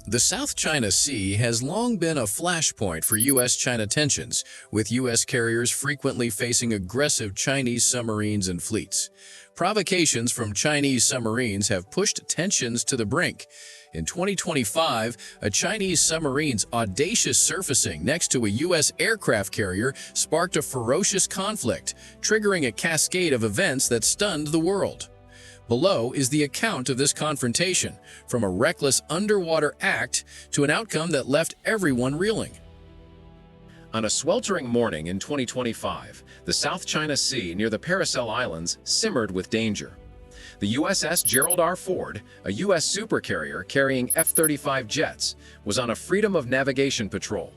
The South China Sea has long been a flashpoint for U.S.-China tensions, with U.S. carriers frequently facing aggressive Chinese submarines and fleets. Provocations from Chinese submarines have pushed tensions to the brink. In 2025, a Chinese submarine's audacious surfacing next to a U.S. aircraft carrier sparked a ferocious conflict, triggering a cascade of events that stunned the world. Below is the account of this confrontation, from a reckless underwater act to an outcome that left everyone reeling. On a sweltering morning in 2025, the South China Sea near the Paracel Islands simmered with danger. The USS Gerald R. Ford, a U.S. supercarrier carrying F-35 jets, was on a freedom of navigation patrol.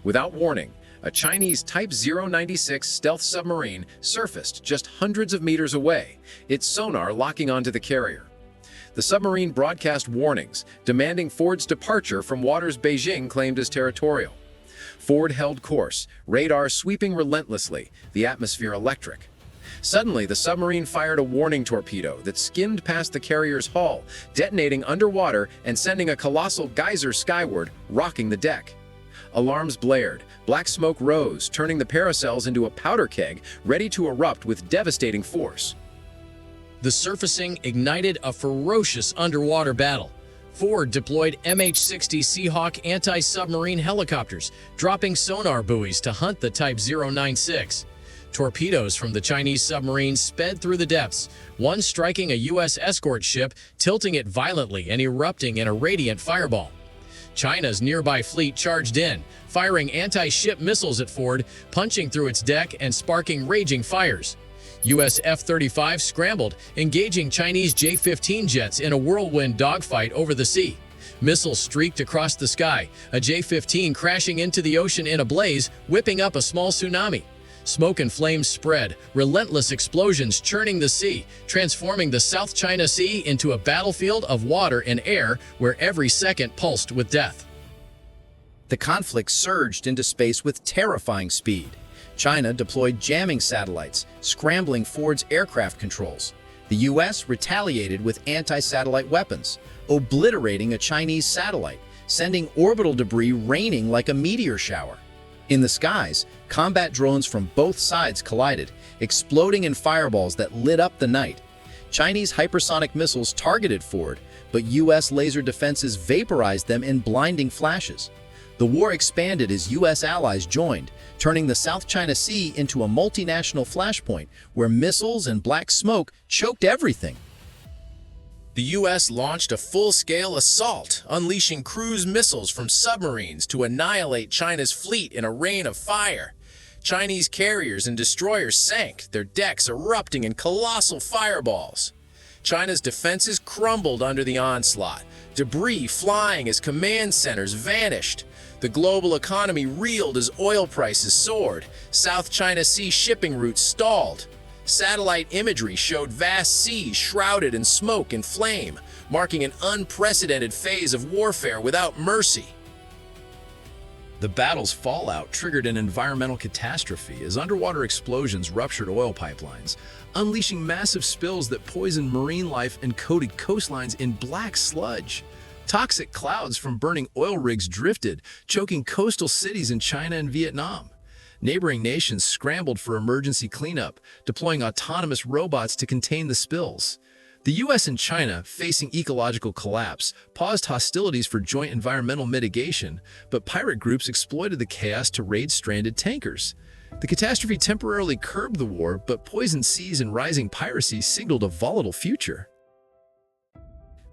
Without warning, a Chinese Type 096 stealth submarine surfaced just hundreds of meters away, its sonar locking onto the carrier. The submarine broadcast warnings, demanding Ford's departure from waters Beijing claimed as territorial. Ford held course, radar sweeping relentlessly, the atmosphere electric. Suddenly, the submarine fired a warning torpedo that skimmed past the carrier's hull, detonating underwater and sending a colossal geyser skyward, rocking the deck. Alarms blared, black smoke rose, turning the Paracels into a powder keg ready to erupt with devastating force. The surfacing ignited a ferocious underwater battle. Ford deployed MH-60 Seahawk anti-submarine helicopters, dropping sonar buoys to hunt the Type 096. Torpedoes from the Chinese submarine sped through the depths, one striking a U.S. escort ship, tilting it violently and erupting in a radiant fireball. China's nearby fleet charged in, firing anti-ship missiles at Ford, punching through its deck and sparking raging fires. U.S. F-35 scrambled, engaging Chinese J-15 jets in a whirlwind dogfight over the sea. Missiles streaked across the sky, a J-15 crashing into the ocean in a blaze, whipping up a small tsunami. Smoke and flames spread, relentless explosions churning the sea, transforming the South China Sea into a battlefield of water and air where every second pulsed with death. The conflict surged into space with terrifying speed. China deployed jamming satellites, scrambling Ford's aircraft controls. The U.S. retaliated with anti-satellite weapons, obliterating a Chinese satellite, sending orbital debris raining like a meteor shower. In the skies, combat drones from both sides collided, exploding in fireballs that lit up the night. Chinese hypersonic missiles targeted Ford, but U.S. laser defenses vaporized them in blinding flashes. The war expanded as U.S. allies joined, turning the South China Sea into a multinational flashpoint where missiles and black smoke choked everything. The U.S. launched a full-scale assault, unleashing cruise missiles from submarines to annihilate China's fleet in a rain of fire. Chinese carriers and destroyers sank, their decks erupting in colossal fireballs. China's defenses crumbled under the onslaught, debris flying as command centers vanished. The global economy reeled as oil prices soared. South China Sea shipping routes stalled. Satellite imagery showed vast seas shrouded in smoke and flame, marking an unprecedented phase of warfare without mercy. The battle's fallout triggered an environmental catastrophe as underwater explosions ruptured oil pipelines, unleashing massive spills that poisoned marine life and coated coastlines in black sludge. Toxic clouds from burning oil rigs drifted, choking coastal cities in China and Vietnam. Neighboring nations scrambled for emergency cleanup, deploying autonomous robots to contain the spills. The U.S. and China, facing ecological collapse, paused hostilities for joint environmental mitigation, but pirate groups exploited the chaos to raid stranded tankers. The catastrophe temporarily curbed the war, but poisoned seas and rising piracy signaled a volatile future.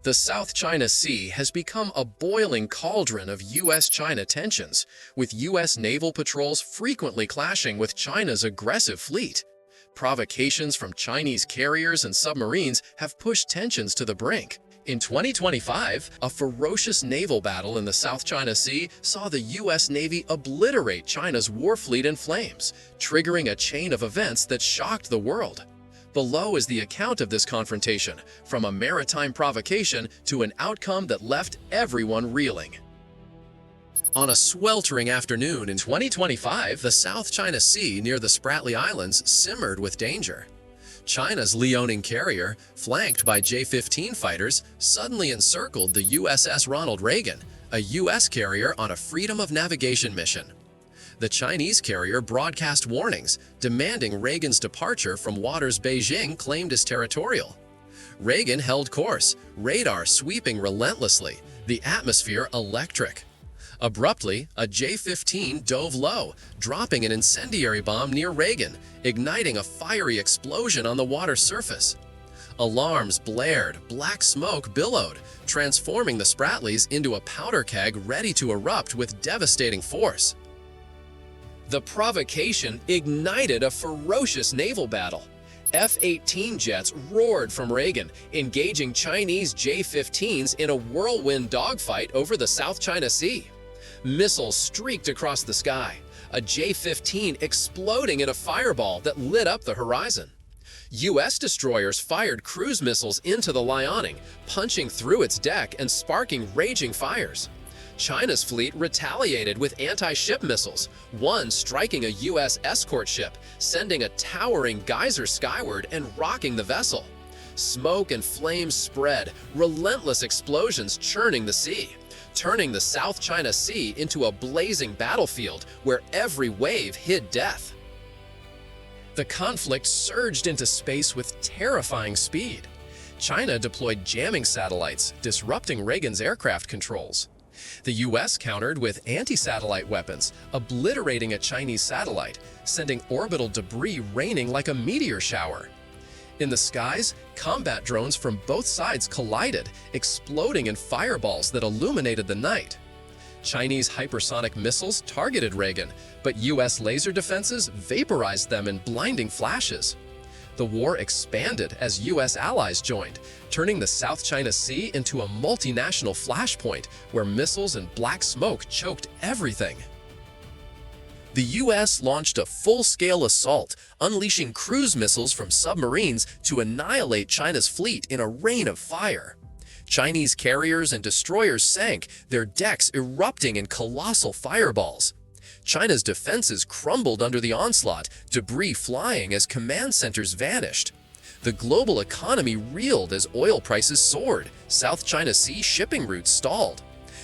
The South China Sea has become a boiling cauldron of U.S.-China tensions, with U.S. naval patrols frequently clashing with China's aggressive fleet. Provocations from Chinese carriers and submarines have pushed tensions to the brink. In 2025, a ferocious naval battle in the South China Sea saw the U.S. Navy obliterate China's war fleet in flames, triggering a chain of events that shocked the world. Below is the account of this confrontation, from a maritime provocation to an outcome that left everyone reeling. On a sweltering afternoon in 2025, the South China Sea near the Spratly Islands simmered with danger. China's Liaoning carrier, flanked by J-15 fighters, suddenly encircled the USS Ronald Reagan, a U.S. carrier on a freedom of navigation mission. The Chinese carrier broadcast warnings, demanding Reagan's departure from waters Beijing claimed as territorial. Reagan held course, radar sweeping relentlessly, the atmosphere electric. Abruptly, a J-15 dove low, dropping an incendiary bomb near Reagan, igniting a fiery explosion on the water surface. Alarms blared, black smoke billowed, transforming the Spratlys into a powder keg ready to erupt with devastating force. The provocation ignited a ferocious naval battle. F-18 jets roared from Reagan, engaging Chinese J-15s in a whirlwind dogfight over the South China Sea. Missiles streaked across the sky, a J-15 exploding in a fireball that lit up the horizon. U.S. destroyers fired cruise missiles into the Liaoning, punching through its deck and sparking raging fires. China's fleet retaliated with anti-ship missiles, one striking a U.S. escort ship, sending a towering geyser skyward and rocking the vessel. Smoke and flames spread, relentless explosions churning the sea, turning the South China Sea into a blazing battlefield where every wave hid death. The conflict surged into space with terrifying speed. China deployed jamming satellites, disrupting Reagan's aircraft controls. The U.S. countered with anti-satellite weapons, obliterating a Chinese satellite, sending orbital debris raining like a meteor shower. In the skies, combat drones from both sides collided, exploding in fireballs that illuminated the night. Chinese hypersonic missiles targeted Reagan, but U.S. laser defenses vaporized them in blinding flashes. The war expanded as U.S. allies joined, turning the South China Sea into a multinational flashpoint where missiles and black smoke choked everything. The U.S. launched a full-scale assault, unleashing cruise missiles from submarines to annihilate China's fleet in a rain of fire. Chinese carriers and destroyers sank, their decks erupting in colossal fireballs. China's defenses crumbled under the onslaught, debris flying as command centers vanished. The global economy reeled as oil prices soared, South China Sea shipping routes stalled.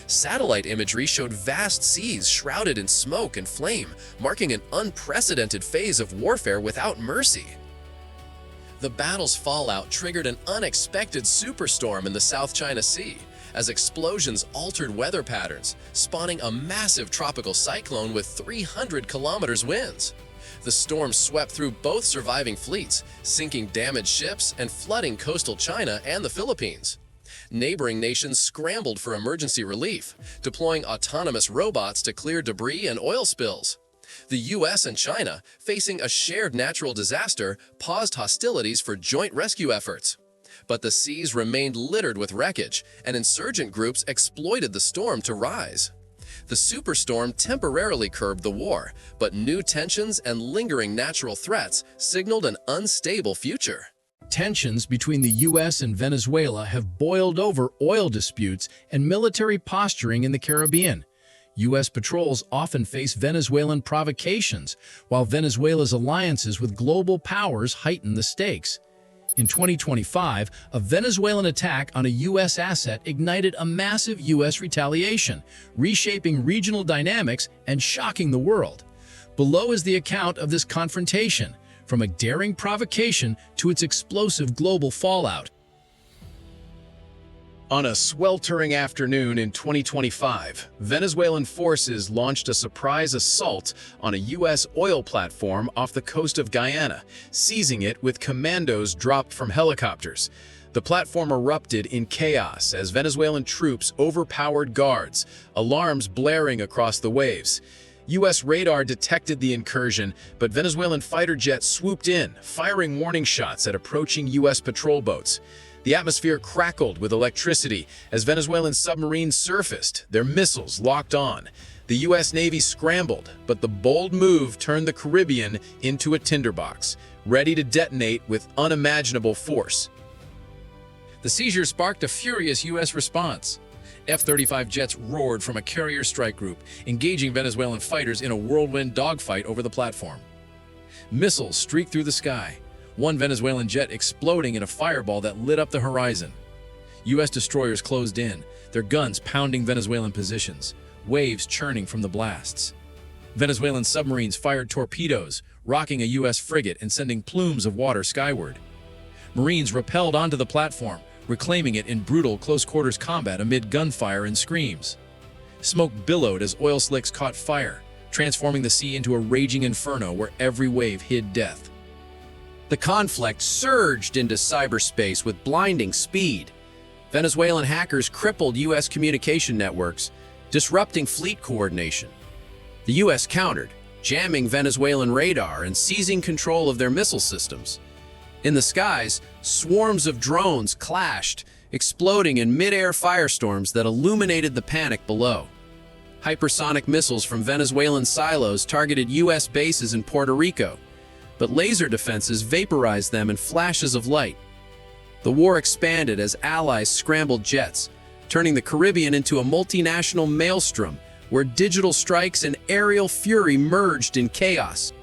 Satellite imagery showed vast seas shrouded in smoke and flame, marking an unprecedented phase of warfare without mercy. The battle's fallout triggered an unexpected superstorm in the South China Sea, as explosions altered weather patterns, spawning a massive tropical cyclone with 300 kilometers winds. The storm swept through both surviving fleets, sinking damaged ships and flooding coastal China and the Philippines. Neighboring nations scrambled for emergency relief, deploying autonomous robots to clear debris and oil spills. The U.S. and China, facing a shared natural disaster, paused hostilities for joint rescue efforts. But the seas remained littered with wreckage, and insurgent groups exploited the storm to rise. The superstorm temporarily curbed the war, but new tensions and lingering natural threats signaled an unstable future. Tensions between the U.S. and Venezuela have boiled over oil disputes and military posturing in the Caribbean. U.S. patrols often face Venezuelan provocations, while Venezuela's alliances with global powers heighten the stakes. In 2025, a Venezuelan attack on a U.S. asset ignited a massive U.S. retaliation, reshaping regional dynamics and shocking the world. Below is the account of this confrontation, from a daring provocation to its explosive global fallout. On a sweltering afternoon in 2025, Venezuelan forces launched a surprise assault on a U.S. oil platform off the coast of Guyana, seizing it with commandos dropped from helicopters. The platform erupted in chaos as Venezuelan troops overpowered guards, alarms blaring across the waves. U.S. radar detected the incursion, but Venezuelan fighter jets swooped in, firing warning shots at approaching U.S. patrol boats. The atmosphere crackled with electricity as Venezuelan submarines surfaced, their missiles locked on. The U.S. Navy scrambled, but the bold move turned the Caribbean into a tinderbox, ready to detonate with unimaginable force. The seizure sparked a furious U.S. response. F-35 jets roared from a carrier strike group, engaging Venezuelan fighters in a whirlwind dogfight over the platform. Missiles streaked through the sky, one Venezuelan jet exploding in a fireball that lit up the horizon. U.S. destroyers closed in, their guns pounding Venezuelan positions, waves churning from the blasts. Venezuelan submarines fired torpedoes, rocking a U.S. frigate and sending plumes of water skyward. Marines rappelled onto the platform, reclaiming it in brutal close-quarters combat amid gunfire and screams. Smoke billowed as oil slicks caught fire, transforming the sea into a raging inferno where every wave hid death. The conflict surged into cyberspace with blinding speed. Venezuelan hackers crippled U.S. communication networks, disrupting fleet coordination. The U.S. countered, jamming Venezuelan radar and seizing control of their missile systems. In the skies, swarms of drones clashed, exploding in mid-air firestorms that illuminated the panic below. Hypersonic missiles from Venezuelan silos targeted U.S. bases in Puerto Rico, but laser defenses vaporized them in flashes of light. The war expanded as allies scrambled jets, turning the Caribbean into a multinational maelstrom where digital strikes and aerial fury merged in chaos.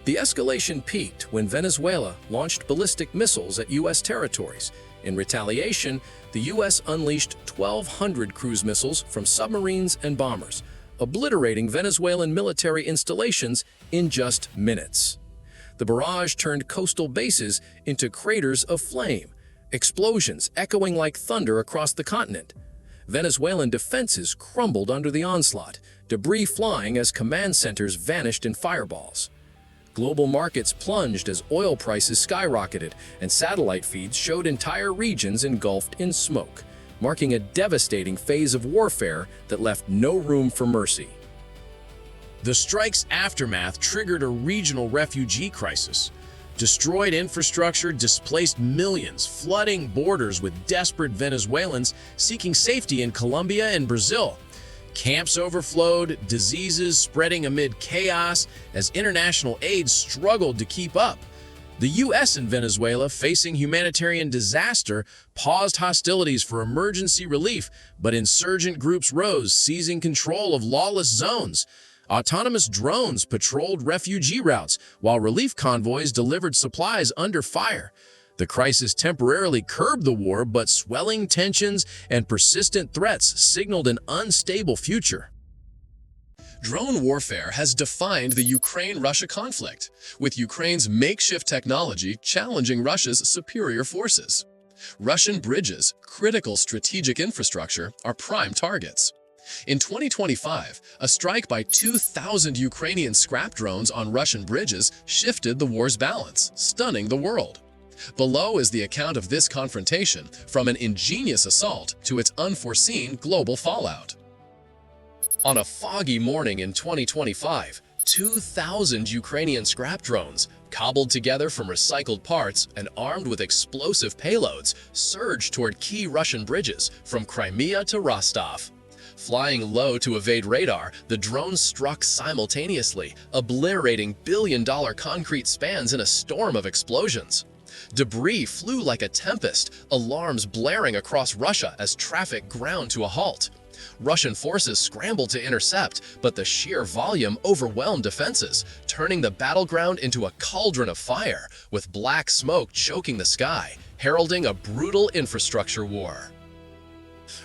The escalation peaked when Venezuela launched ballistic missiles at U.S. territories. In retaliation, the U.S. unleashed 1,200 cruise missiles from submarines and bombers, obliterating Venezuelan military installations in just minutes. The barrage turned coastal bases into craters of flame, explosions echoing like thunder across the continent. Venezuelan defenses crumbled under the onslaught, debris flying as command centers vanished in fireballs. Global markets plunged as oil prices skyrocketed, and satellite feeds showed entire regions engulfed in smoke, marking a devastating phase of warfare that left no room for mercy. The strike's aftermath triggered a regional refugee crisis. Destroyed infrastructure displaced millions, flooding borders with desperate Venezuelans seeking safety in Colombia and Brazil. Camps overflowed, diseases spreading amid chaos as international aid struggled to keep up. The U.S. and Venezuela, facing humanitarian disaster, paused hostilities for emergency relief, but insurgent groups rose, seizing control of lawless zones. Autonomous drones patrolled refugee routes, while relief convoys delivered supplies under fire. The crisis temporarily curbed the war, but swelling tensions and persistent threats signaled an unstable future. Drone warfare has defined the Ukraine-Russia conflict, with Ukraine's makeshift technology challenging Russia's superior forces. Russian bridges, critical strategic infrastructure, are prime targets. In 2025, a strike by 2,000 Ukrainian scrap drones on Russian bridges shifted the war's balance, stunning the world. Below is the account of this confrontation, from an ingenious assault to its unforeseen global fallout. On a foggy morning in 2025, 2,000 Ukrainian scrap drones, cobbled together from recycled parts and armed with explosive payloads, surged toward key Russian bridges from Crimea to Rostov. Flying low to evade radar, the drones struck simultaneously, obliterating billion-dollar concrete spans in a storm of explosions. Debris flew like a tempest, alarms blaring across Russia as traffic ground to a halt. Russian forces scrambled to intercept, but the sheer volume overwhelmed defenses, turning the battleground into a cauldron of fire, with black smoke choking the sky, heralding a brutal infrastructure war.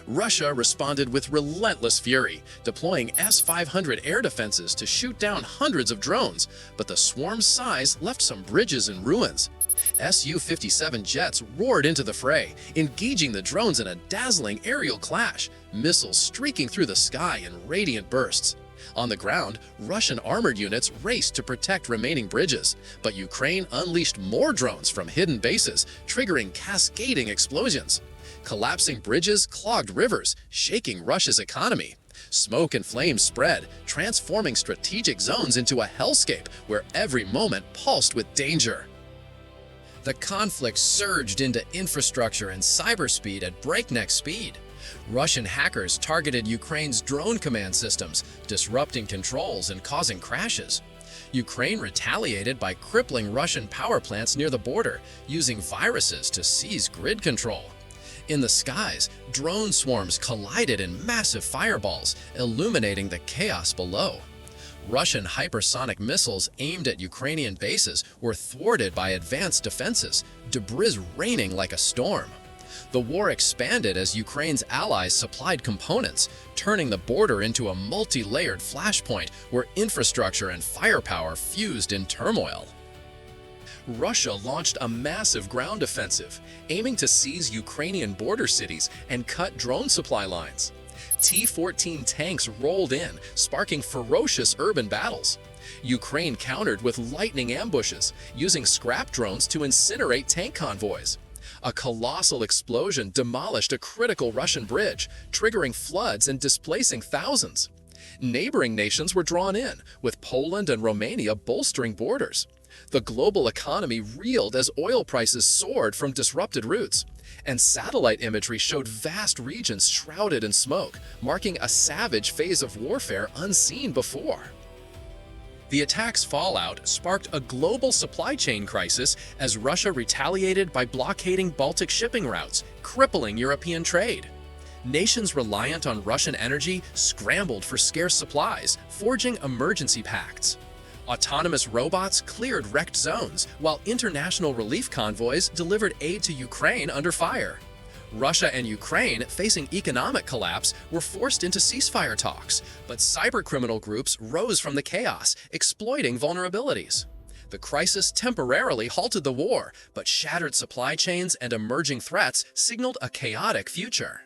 Russia responded with relentless fury, deploying S-500 air defenses to shoot down hundreds of drones, but the swarm's size left some bridges in ruins. Su-57 jets roared into the fray, engaging the drones in a dazzling aerial clash, missiles streaking through the sky in radiant bursts. On the ground, Russian armored units raced to protect remaining bridges, but Ukraine unleashed more drones from hidden bases, triggering cascading explosions. Collapsing bridges clogged rivers, shaking Russia's economy. Smoke and flames spread, transforming strategic zones into a hellscape where every moment pulsed with danger. The conflict surged into infrastructure and cyberspeed at breakneck speed. Russian hackers targeted Ukraine's drone command systems, disrupting controls and causing crashes. Ukraine retaliated by crippling Russian power plants near the border, using viruses to seize grid control. In the skies, drone swarms collided in massive fireballs, illuminating the chaos below. Russian hypersonic missiles aimed at Ukrainian bases were thwarted by advanced defenses, debris raining like a storm. The war expanded as Ukraine's allies supplied components, turning the border into a multi-layered flashpoint where infrastructure and firepower fused in turmoil. Russia launched a massive ground offensive, aiming to seize Ukrainian border cities and cut drone supply lines. T-14 tanks rolled in, sparking ferocious urban battles. Ukraine countered with lightning ambushes, using scrap drones to incinerate tank convoys. A colossal explosion demolished a critical Russian bridge, triggering floods and displacing thousands. Neighboring nations were drawn in, with Poland and Romania bolstering borders. The global economy reeled as oil prices soared from disrupted routes, and satellite imagery showed vast regions shrouded in smoke, marking a savage phase of warfare unseen before. The attack's fallout sparked a global supply chain crisis as Russia retaliated by blockading Baltic shipping routes, crippling European trade. Nations reliant on Russian energy scrambled for scarce supplies, forging emergency pacts. Autonomous robots cleared wrecked zones, while international relief convoys delivered aid to Ukraine under fire. Russia and Ukraine, facing economic collapse, were forced into ceasefire talks, but cybercriminal groups rose from the chaos, exploiting vulnerabilities. The crisis temporarily halted the war, but shattered supply chains and emerging threats signaled a chaotic future.